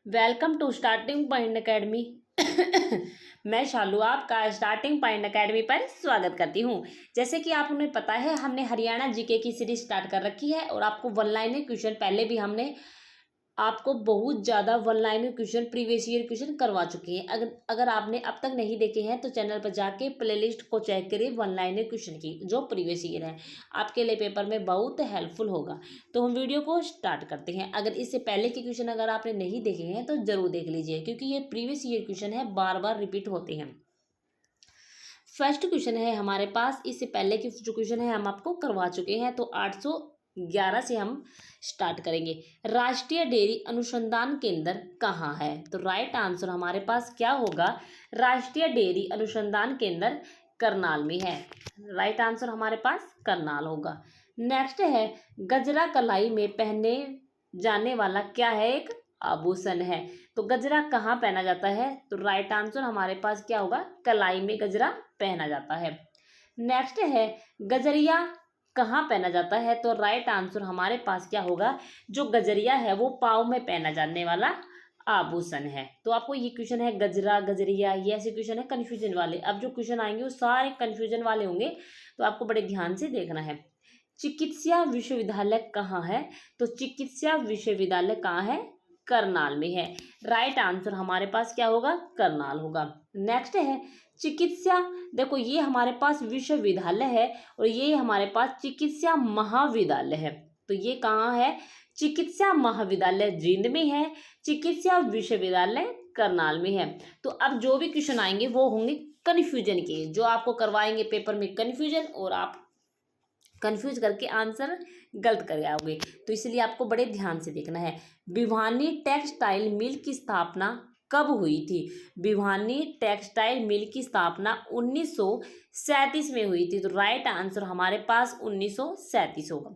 Welcome to starting point academy. मैं शालू आपका starting point academy पर स्वागत करती हूँ। जैसे कि आप उन्हें पता है, हमने हरियाणा जीके की सीरीज स्टार्ट कर रखी है और आपको वन लाइनर क्वेश्चन पहले भी हमने आपको बहुत ज़्यादा one liner question previous year question करवा चुके हैं। अगर आपने अब तक नहीं देखे हैं तो चैनल पर जाके प्लेलिस्ट को चेक करिए वन लाइनर क्वेश्चन की जो प्रीवियस ईयर है, आपके लिए पेपर में बहुत हेल्पफुल होगा। तो हम वीडियो को स्टार्ट करते हैं। अगर इससे पहले के क्वेश्चन अगर आपने नहीं देखे हैं तो जरूर देख लीजिए, क्योंकि ये प्रीवियस ईयर क्वेश्चन है, बार बार रिपीट होते हैं। फर्स्ट क्वेश्चन है हमारे पास, इससे पहले की जो क्वेश्चन है हम आपको करवा चुके हैं, तो 811 से हम स्टार्ट करेंगे। राष्ट्रीय डेयरी अनुसंधान केंद्र कहाँ है? तो राइट आंसर हमारे पास क्या होगा? राष्ट्रीय डेयरी अनुसंधान केंद्र करनाल में है। राइट आंसर हमारे पास करनाल होगा। नेक्स्ट है, गजरा कलाई में पहने जाने वाला क्या है? एक आभूषण है। तो गजरा कहाँ पहना जाता है? तो राइट आंसर हमारे पास क्या होगा? कलाई में गजरा पहना जाता है। नेक्स्ट है, गजरिया कहाँ पहना जाता है? तो राइट आंसर हमारे पास क्या होगा? जो गजरिया है वो पाँव में पहना जाने वाला आभूषण है। तो आपको ये क्वेश्चन है गजरा गजरिया, ये ऐसे क्वेश्चन है कन्फ्यूजन वाले। अब जो क्वेश्चन आएंगे वो सारे कन्फ्यूजन वाले होंगे, तो आपको बड़े ध्यान से देखना है। चिकित्सा विश्वविद्यालय कहाँ है? तो चिकित्सा विश्वविद्यालय कहाँ है? करनाल में है। राइट आंसर हमारे पास क्या होगा? करनाल होगा। नेक्स्ट है, चिकित्सा, देखो ये हमारे पास विश्वविद्यालय है और ये हमारे पास चिकित्सा महाविद्यालय है। तो ये कहाँ है? चिकित्सा महाविद्यालय जींद में है, चिकित्सा विश्वविद्यालय करनाल में है। तो अब जो भी क्वेश्चन आएंगे वो होंगे कन्फ्यूजन के, जो आपको करवाएंगे पेपर में कन्फ्यूजन, और आप कंफ्यूज करके आंसर गलत कर आओगे। तो इसलिए आपको बड़े ध्यान से देखना है। भिवानी टेक्सटाइल मिल की स्थापना कब हुई थी? भिवानी टेक्सटाइल मिल की स्थापना 1937 में हुई थी। तो राइट आंसर हमारे पास 1937 होगा।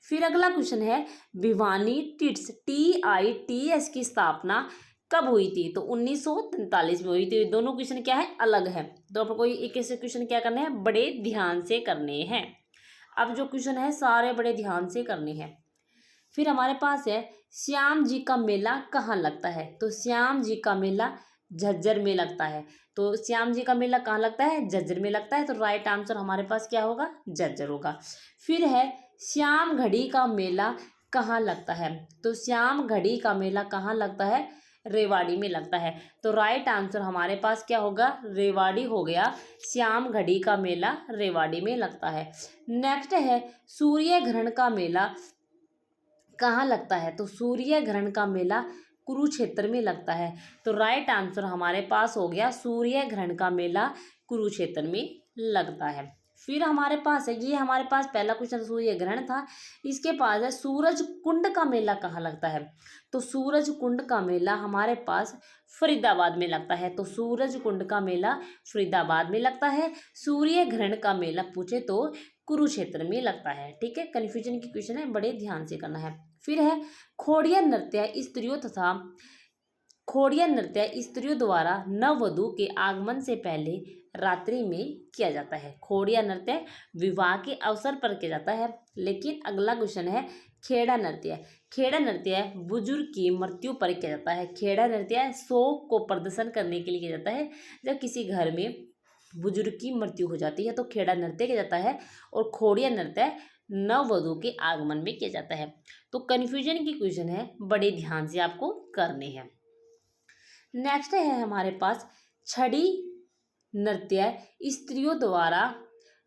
फिर अगला क्वेश्चन है, भिवानी टिट्स TITS की स्थापना कब हुई थी? तो 1943 में हुई थी। दोनों क्वेश्चन क्या है? अलग है। तो आपको एक ऐसे क्वेश्चन क्या करने हैं? बड़े ध्यान से करने हैं। अब जो क्वेश्चन है सारे बड़े ध्यान से करने हैं। फिर हमारे पास है, श्याम जी का मेला कहाँ लगता है? तो श्याम जी का मेला झज्जर में लगता है। तो श्याम जी का मेला कहाँ लगता है? झज्जर में लगता है। तो राइट आंसर हमारे पास क्या होगा? झज्जर होगा। फिर है, श्याम घड़ी का मेला कहाँ लगता है? तो श्याम घड़ी का मेला कहाँ लगता है? रेवाड़ी में लगता है। तो राइट आंसर हमारे पास क्या होगा? रेवाड़ी हो गया। श्याम घड़ी का मेला रेवाड़ी में लगता है। नेक्स्ट है, सूर्य ग्रहण का मेला कहाँ लगता है? तो सूर्य ग्रहण का मेला कुरुक्षेत्र में लगता है। तो राइट आंसर हमारे पास हो गया, सूर्य ग्रहण का मेला कुरुक्षेत्र में लगता है। फिर हमारे पास है, ये हमारे पास पहला क्वेश्चन सूर्य ग्रहण था। इसके पास है, सूरज कुंड का मेला कहाँ लगता है? तो सूरज कुंड का मेला हमारे पास फरीदाबाद में लगता है। तो सूरज कुंड का मेला फरीदाबाद में लगता है। सूर्य ग्रहण का मेला पूछे तो कुरुक्षेत्र में लगता है। ठीक है, कन्फ्यूजन की क्वेश्चन है, बड़े ध्यान से करना है। फिर है, खोड़िया नृत्य स्त्रियों द्वारा नववधु के आगमन से पहले रात्रि में किया जाता है। खोड़िया नृत्य विवाह के अवसर पर किया जाता है। लेकिन अगला क्वेश्चन है, खेड़ा नृत्य। खेड़ा नृत्य बुजुर्ग की मृत्यु पर किया जाता है। खेड़ा नृत्य शोक को प्रदर्शन करने के लिए किया जाता है। जब किसी घर में बुजुर्ग की मृत्यु हो जाती है तो खेड़ा नृत्य किया जाता है, और खोड़िया नृत्य नववधु के आगमन में किया जाता है। तो कन्फ्यूजन की क्वेश्चन है, बड़े ध्यान से आपको करने हैं। नेक्स्ट है हमारे पास, छड़ी नृत्य स्त्रियों द्वारा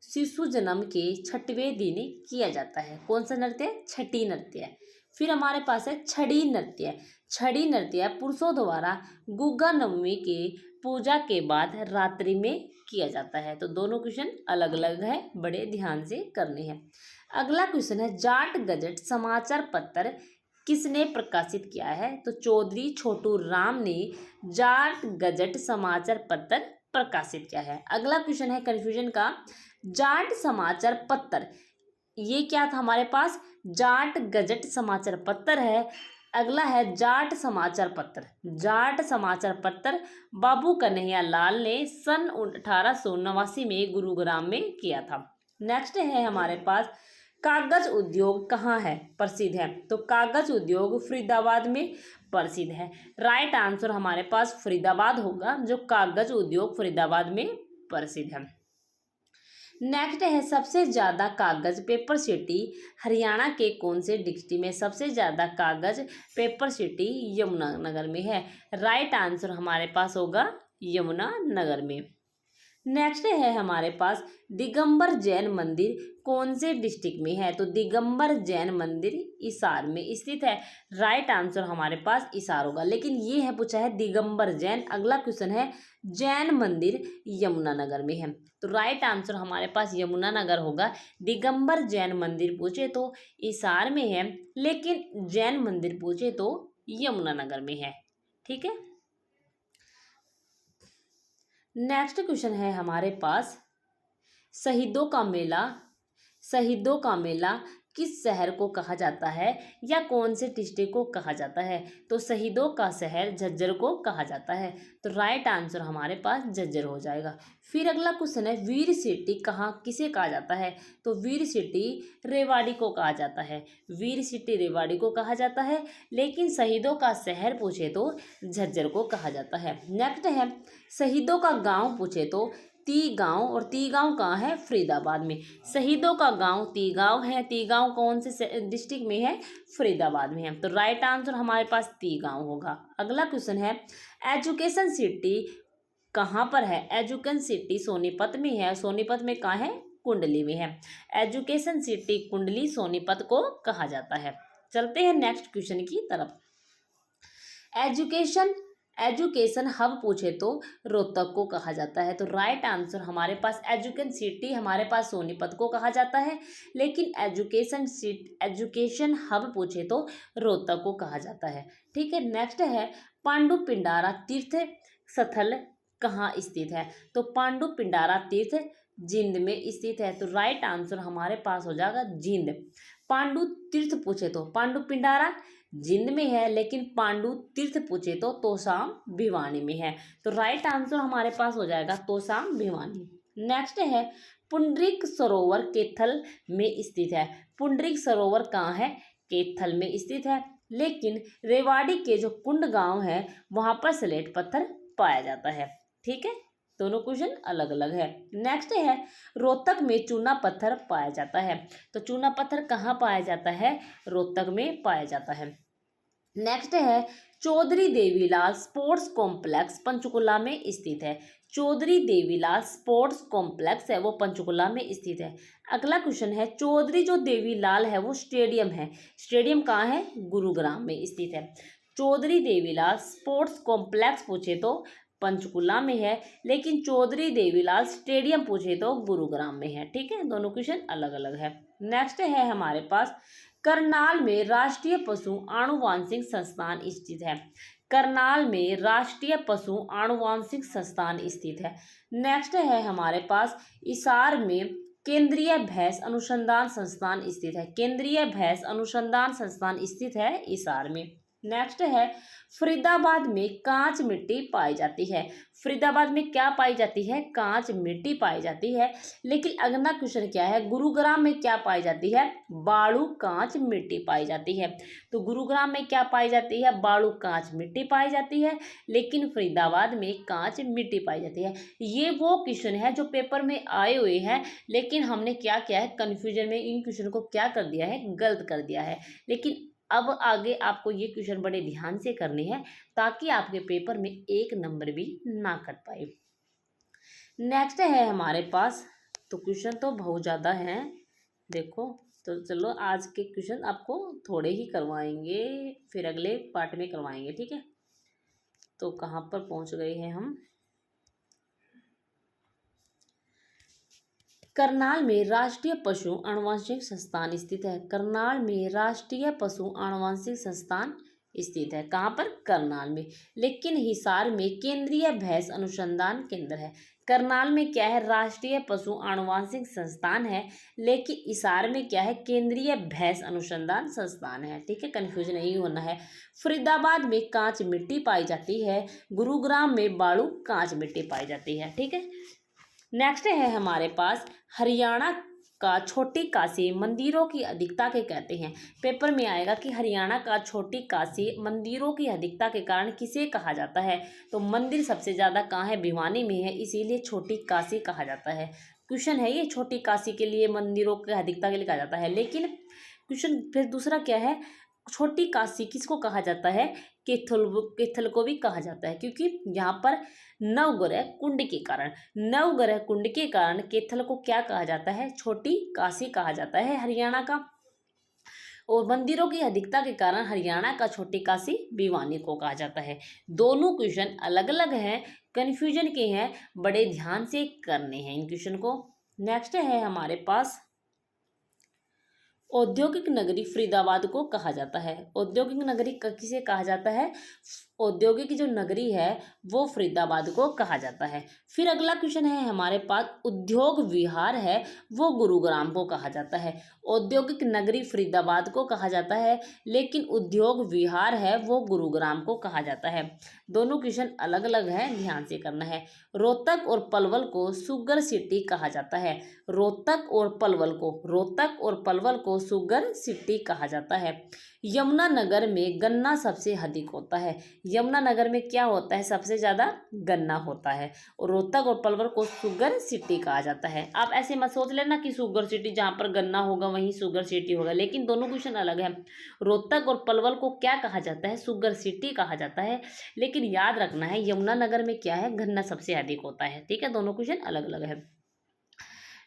शिशु जन्म के 6वें दिन किया जाता है। कौन सा नृत्य? छठी नृत्य। फिर हमारे पास है छड़ी नृत्य। छड़ी नृत्य पुरुषों द्वारा गुग्गा नवमी के पूजा के बाद रात्रि में किया जाता है। तो दोनों क्वेश्चन अलग अलग है, बड़े ध्यान से करने हैं। अगला क्वेश्चन है, जाट गजट समाचार पत्र किसने प्रकाशित किया है? तो चौधरी छोटू राम ने जाट गजट समाचार पत्र प्रकाशित किया है। अगला क्वेश्चन है कन्फ्यूजन का, जाट समाचार पत्र, ये क्या था हमारे पास? जाट गजट समाचार पत्र है। अगला है जाट समाचार पत्र। जाट समाचार पत्र बाबू कन्हैया लाल ने सन 1889 में गुरुग्राम में किया था। नेक्स्ट है हमारे पास, कागज उद्योग कहाँ है प्रसिद्ध है? तो कागज उद्योग फरीदाबाद में प्रसिद्ध है। राइट आंसर हमारे पास फरीदाबाद होगा, जो कागज उद्योग फरीदाबाद में प्रसिद्ध है। नेक्स्ट है सबसे ज़्यादा कागज पेपर सिटी हरियाणा के कौन से डिस्ट्रिक्ट में? सबसे ज़्यादा कागज पेपर सिटी यमुनानगर में है। राइट आंसर हमारे पास होगा यमुनानगर में। नेक्स्ट है हमारे पास दिगंबर जैन मंदिर कौन से डिस्ट्रिक्ट में है? तो दिगंबर जैन मंदिर हिसार में स्थित है। राइट आंसर हमारे पास हिसार होगा, लेकिन ये है पूछा है दिगंबर जैन। अगला क्वेश्चन है जैन मंदिर यमुनानगर में है, तो राइट आंसर हमारे पास यमुनानगर होगा। दिगंबर जैन मंदिर पूछे तो हिसार में है, लेकिन जैन मंदिर पूछे तो यमुनानगर में है। ठीक है। नेक्स्ट क्वेश्चन है हमारे पास शहीदों का मेला किस शहर को कहा जाता है या कौन से डिस्ट्रिक्ट को कहा जाता है? तो शहीदों का शहर झज्जर को कहा जाता है, तो राइट आंसर हमारे पास झज्जर हो जाएगा। फिर अगला क्वेश्चन है वीर सिटी कहाँ किसे कहा जाता है? तो वीर सिटी रेवाड़ी को कहा जाता है। वीर सिटी रेवाड़ी को कहा जाता है, लेकिन शहीदों का शहर पूछे तो झज्जर को कहा जाता है। नेक्स्ट है शहीदों का गांव पूछे तो ती गांव, और ती गांव कहाँ है? फरीदाबाद में। शहीदों का गांव ती गांव है। ती गांव कौन से डिस्ट्रिक्ट में है? फरीदाबाद में है, तो राइट आंसर हमारे पास ती गांव होगा। अगला क्वेश्चन है एजुकेशन सिटी कहाँ पर है? एजुकेशन सिटी सोनीपत में है। सोनीपत में कहाँ है? कुंडली में है। एजुकेशन सिटी कुंडली सोनीपत को कहा जाता है। चलते हैं नेक्स्ट क्वेश्चन की तरफ। एजुकेशन हब पूछे तो रोहतक को कहा जाता है, तो राइट आंसर हमारे पास एजुकेशन सिटी हमारे पास सोनीपत को कहा जाता है, लेकिन एजुकेशन हब पूछे तो रोहतक को कहा जाता है। ठीक है। नेक्स्ट है पांडु पिंडारा तीर्थ स्थल कहाँ स्थित है? तो पांडु पिंडारा तीर्थ जींद में स्थित है, तो राइट आंसर हमारे पास हो जाएगा जींद। पांडु तीर्थ पूछे तो पांडु पिंडारा जींद में है, लेकिन पांडु तीर्थ पूछे तो तोशाम भिवानी में है, तो राइट आंसर हमारे पास हो जाएगा तोशाम भिवानी। नेक्स्ट है पुंडरीक सरोवर कैथल में स्थित है। पुंडरीक सरोवर कहाँ है? कैथल में स्थित है, लेकिन रेवाड़ी के जो कुंड गांव है वहां पर स्लेट पत्थर पाया जाता है। ठीक है, दोनों क्वेश्चन अलग अलग है। नेक्स्ट है रोहतक में चूना पत्थर पाया जाता है, तो चूना पत्थर कहाँ पाया जाता है? रोहतक में पाया जाता है। नेक्स्ट है चौधरी देवीलाल स्पोर्ट्स कॉम्प्लेक्स पंचकुला में स्थित है। चौधरी देवीलाल स्पोर्ट्स कॉम्प्लेक्स है वो पंचकुला में स्थित है। अगला क्वेश्चन है चौधरी जो देवीलाल है वो स्टेडियम है, स्टेडियम कहाँ है? गुरुग्राम में स्थित है। चौधरी देवीलाल स्पोर्ट्स कॉम्प्लेक्स पूछे तो पंचकुला में है, लेकिन चौधरी देवीलाल स्टेडियम पूछे तो गुरुग्राम में है। ठीक है, दोनों क्वेश्चन अलग अलग है। नेक्स्ट है हमारे पास करनाल में राष्ट्रीय पशु आनुवांशिक संस्थान स्थित है। करनाल में राष्ट्रीय पशु आनुवांशिक संस्थान स्थित है। नेक्स्ट है हमारे पास हिसार में केंद्रीय भैंस अनुसंधान संस्थान स्थित है। केंद्रीय भैंस अनुसंधान संस्थान स्थित है हिसार में। नेक्स्ट है फरीदाबाद में कांच मिट्टी पाई जाती है। फरीदाबाद में क्या पाई जाती है? कांच मिट्टी पाई जाती है, लेकिन अगला क्वेश्चन क्या है? गुरुग्राम में क्या पाई जाती है? बालू कांच मिट्टी पाई जाती है। तो गुरुग्राम में क्या पाई जाती है? बालू कांच मिट्टी पाई जाती है, लेकिन फरीदाबाद में कांच मिट्टी पाई जाती है। ये वो क्वेश्चन है जो पेपर में आए हुए हैं, लेकिन हमने क्या किया है? कन्फ्यूजन में इन क्वेश्चन को क्या कर दिया है? गलत कर दिया है। लेकिन अब आगे आपको ये क्वेश्चन बड़े ध्यान से करने हैं, ताकि आपके पेपर में 1 नंबर भी ना कट पाए। नेक्स्ट है हमारे पास, तो क्वेश्चन तो बहुत ज़्यादा हैं देखो, तो चलो आज के क्वेश्चन आपको थोड़े ही करवाएंगे, फिर अगले पार्ट में करवाएंगे। ठीक है, तो कहाँ पर पहुँच गए हैं हम? करनाल में राष्ट्रीय पशु आनुवांशिक संस्थान स्थित है। करनाल में राष्ट्रीय पशु आनुवांशिक संस्थान स्थित है। कहाँ पर? करनाल में। लेकिन हिसार में केंद्रीय भैंस अनुसंधान केंद्र है। करनाल में क्या है? राष्ट्रीय पशु आनुवांशिक संस्थान है, लेकिन हिसार में क्या है? केंद्रीय भैंस अनुसंधान संस्थान है। ठीक है, कंफ्यूज नहीं होना है। फरीदाबाद में कांच मिट्टी पाई जाती है, गुरुग्राम में बालू कांच मिट्टी पाई जाती है। ठीक है। नेक्स्ट है हमारे पास हरियाणा का छोटी काशी मंदिरों की अधिकता के कहते हैं। पेपर में आएगा कि हरियाणा का छोटी काशी मंदिरों की अधिकता के कारण किसे कहा जाता है। तो मंदिर सबसे ज़्यादा कहाँ है, भिवानी में है, इसीलिए छोटी काशी कहा जाता है। क्वेश्चन है ये, छोटी काशी के लिए मंदिरों की अधिकता के लिए कहा जाता है। लेकिन क्वेश्चन फिर दूसरा क्या है, छोटी काशी किसको कहा जाता है, केथल को भी कहा जाता है, क्योंकि यहाँ पर नवग्रह कुंड के कारण, नवग्रह कुंड के कारण केथल को क्या कहा जाता है, छोटी काशी कहा जाता है हरियाणा का। और मंदिरों की अधिकता के कारण हरियाणा का छोटी काशी भिवानी को कहा जाता है। दोनों क्वेश्चन अलग अलग हैं, कन्फ्यूजन के हैं, बड़े ध्यान से करने हैं इन क्वेश्चन को। नेक्स्ट है हमारे पास, औद्योगिक नगरी फरीदाबाद को कहा जाता है। औद्योगिक नगरी किसे कहा जाता है, औद्योगिक जो नगरी है वो फरीदाबाद को कहा जाता है। फिर अगला क्वेश्चन है हमारे पास, उद्योग विहार है वो गुरुग्राम को कहा जाता है। औद्योगिक नगरी फरीदाबाद को कहा जाता है, लेकिन उद्योग विहार है वो गुरुग्राम को कहा जाता है। दोनों क्वेश्चन अलग अलग हैं, ध्यान से करना है। रोहतक और पलवल को शुगर सिटी कहा जाता है। रोहतक और पलवल को शुगर सिटी कहा जाता है। यमुनानगर में गन्ना सबसे अधिक होता है। यमुनानगर में क्या होता है, सबसे ज़्यादा गन्ना होता है। और रोहतक और पलवल को शुगर सिटी कहा जाता है। आप ऐसे मत सोच लेना कि शुगर सिटी जहाँ पर गन्ना होगा वहीं शुगर सिटी होगा, लेकिन दोनों क्वेश्चन अलग है। रोहतक और पलवल को क्या कहा जाता है, शुगर सिटी कहा जाता है, लेकिन याद रखना है यमुनानगर में क्या है, गन्ना सबसे अधिक होता है। ठीक है, दोनों क्वेश्चन अलग अलग है।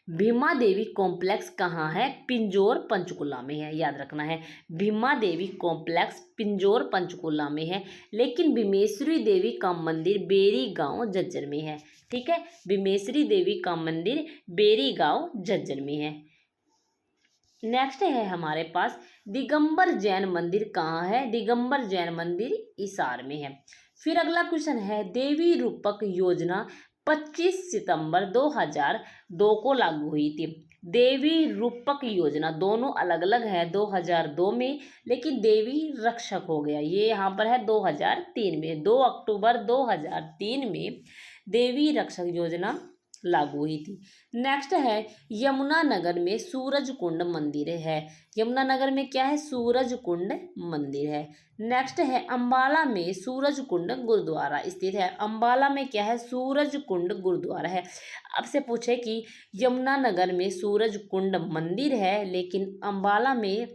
भीमा देवी कॉम्प्लेक्स कहाँ है, पिंजौर पंचकुला में है, याद रखना है। भीमा देवी कॉम्प्लेक्स पिंजौर पंचकुला में है, लेकिन भीमेश्वरी देवी का मंदिर बेरी गांव झज्जर में है। ठीक है, भीमेश्वरी देवी का मंदिर बेरी गांव झज्जर में है। नेक्स्ट है हमारे पास, दिगंबर जैन मंदिर कहाँ है, दिगंबर जैन मंदिर हिसार में है। फिर अगला क्वेश्चन है, देवी रूपक योजना 25 सितंबर 2002 को लागू हुई थी। देवी रूपक योजना दोनों अलग अलग है, 2002 में, लेकिन देवी रक्षक हो गया, ये यहाँ पर है 2003 में। 2 अक्टूबर 2003 में देवी रक्षक योजना लागू हुई थी। नेक्स्ट है, यमुनानगर में सूरज कुंड मंदिर है। यमुनानगर में क्या है, सूरज कुंड मंदिर है। नेक्स्ट है, अंबाला में सूरज कुंड गुरुद्वारा स्थित है। अंबाला में क्या है, सूरज कुंड गुरुद्वारा है। आपसे पूछे कि यमुनानगर में सूरज कुंड मंदिर है, लेकिन अंबाला में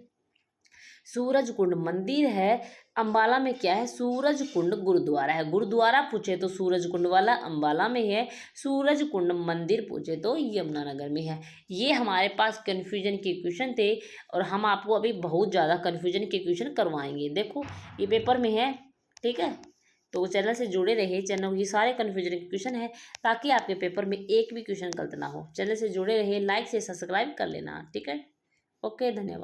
सूरज कुंड मंदिर है, अंबाला में क्या है, सूरज कुंड गुरुद्वारा है। गुरुद्वारा पूछे तो सूरज कुंड वाला अंबाला में है, सूरज कुंड मंदिर पूछे तो यमुनानगर में है। ये हमारे पास कन्फ्यूजन के क्वेश्चन थे, और हम आपको अभी बहुत ज़्यादा कन्फ्यूजन के क्वेश्चन करवाएंगे। देखो ये पेपर में है, ठीक है, तो चैनल से जुड़े रहिए। चैनल ये सारे कन्फ्यूजन के क्वेश्चन है, ताकि आपके पेपर में एक भी क्वेश्चन गलत ना हो। चैनल से जुड़े रहिए, लाइक से सब्सक्राइब कर लेना। ठीक है, ओके, धन्यवाद।